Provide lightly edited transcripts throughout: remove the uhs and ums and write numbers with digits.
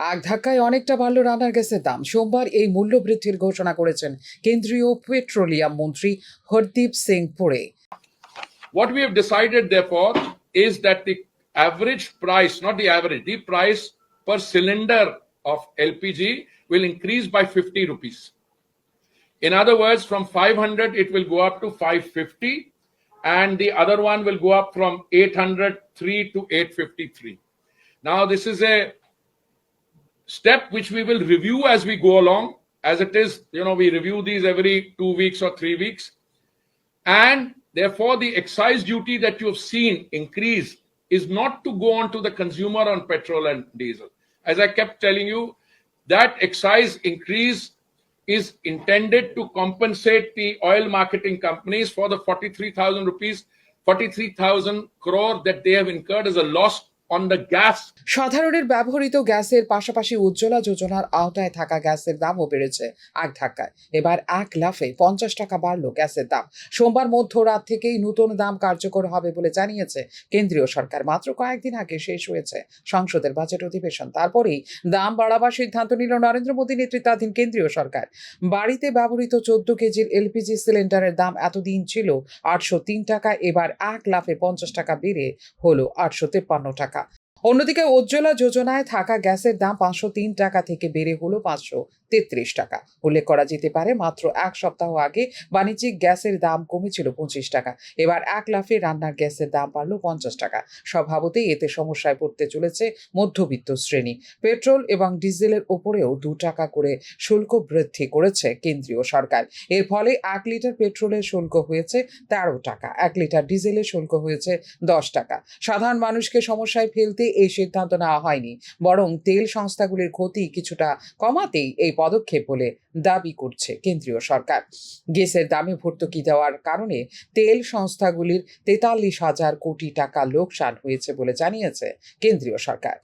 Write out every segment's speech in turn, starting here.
আগ ধাক্কায় অনেকটা বাড়ল রান্নার গ্যাসের দাম। সোমবার এই মূল্য বৃদ্ধির ঘোষণা করেছেন কেন্দ্রীয় পেট্রোলিয়াম মন্ত্রী Hardeep Singh Puri. What we have decided, therefore, is that the average price, not the average, the price per cylinder of LPG will increase by 50 rupees. In other words, from 500, it will go up to 550, and the other one will go up from 803 to 853. Now, this is a step which we will review as we go along. As it is, we review these every 2 weeks or 3 weeks. And therefore, the excise duty that you have seen increase is not to go on to the consumer on petrol and diesel. As I kept telling you, that excise increase is intended to compensate the oil marketing companies for the 43,000 rupees, 43,000 crore that they have incurred as a loss on the gas. সাধারণের ব্যবহৃত গ্যাসের পাশাপাশি উজ্জ্বলা যোজনার আওতায় থাকা গ্যাসের দামও বেড়েছে আগ ধাক্কায়। এবার এক লাফে 50 টাকা বাড়ল গ্যাসের দাম। সোমবার মধ্যরাত থেকেই নতুন দাম কার্যকর হবে বলে জানিয়েছে কেন্দ্রীয় সরকার। মাত্র কয়েকদিন আগে শেষ হয়েছে সংসদের বাজেট অধিবেশন, তারপরেই দাম বাড়াবার সিদ্ধান্ত নিল নরেন্দ্র মোদী নেতৃত্বাধীন কেন্দ্রীয় সরকার। বাড়িতে ব্যবহৃত 14 কেজির এলপিজি সিলিন্ডারের দাম এতদিন ছিল 803 টাকা, এবার এক লাফে 50 টাকা বেড়ে হলো 853 টাকা। অন্যদিকে উজ্জ্বলা যোজনায় থাকা গ্যাসের দাম 503 টাকা থেকে বেড়ে হলো 533 টাকা। উল্লেখ করা যেতে পারে, মাত্র এক সপ্তাহ আগে বাণিজ্যিক গ্যাসের দাম কমেছিল 25 টাকা। এবার এক লাফে রান্নার গ্যাসের দাম বাড়ল 50 টাকা। স্বভাবতই এতে সমস্যায় পড়তে চলেছে মধ্যবিত্ত শ্রেণী। পেট্রোল এবং ডিজেলের ওপরেও 2 টাকা করে শুল্ক বৃদ্ধি করেছে কেন্দ্রীয় সরকার। এর ফলে 1 লিটার পেট্রোলের শুল্ক হয়েছে 13 টাকা, 1 লিটার ডিজেলের শুল্ক হয়েছে 10 টাকা। সাধারণ মানুষকে সমস্যায় ফেলতে এই সিদ্ধান্ত নেওয়া হয়নি, বরং তেল সংস্থাগুলির ক্ষতি কিছুটা কমাতেই এই পদক্ষেপ বলে দাবি করছে কেন্দ্রীয় সরকার। গ্যাসের দামে ভর্তুকি দেওয়ার কারণে তেল সংস্থাগুলির 43,000 কোটি টাকা লোকসান হয়েছে বলে জানিয়েছে কেন্দ্রীয় সরকার।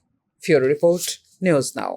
ফিউরো রিপোর্ট, নিউজ নাও।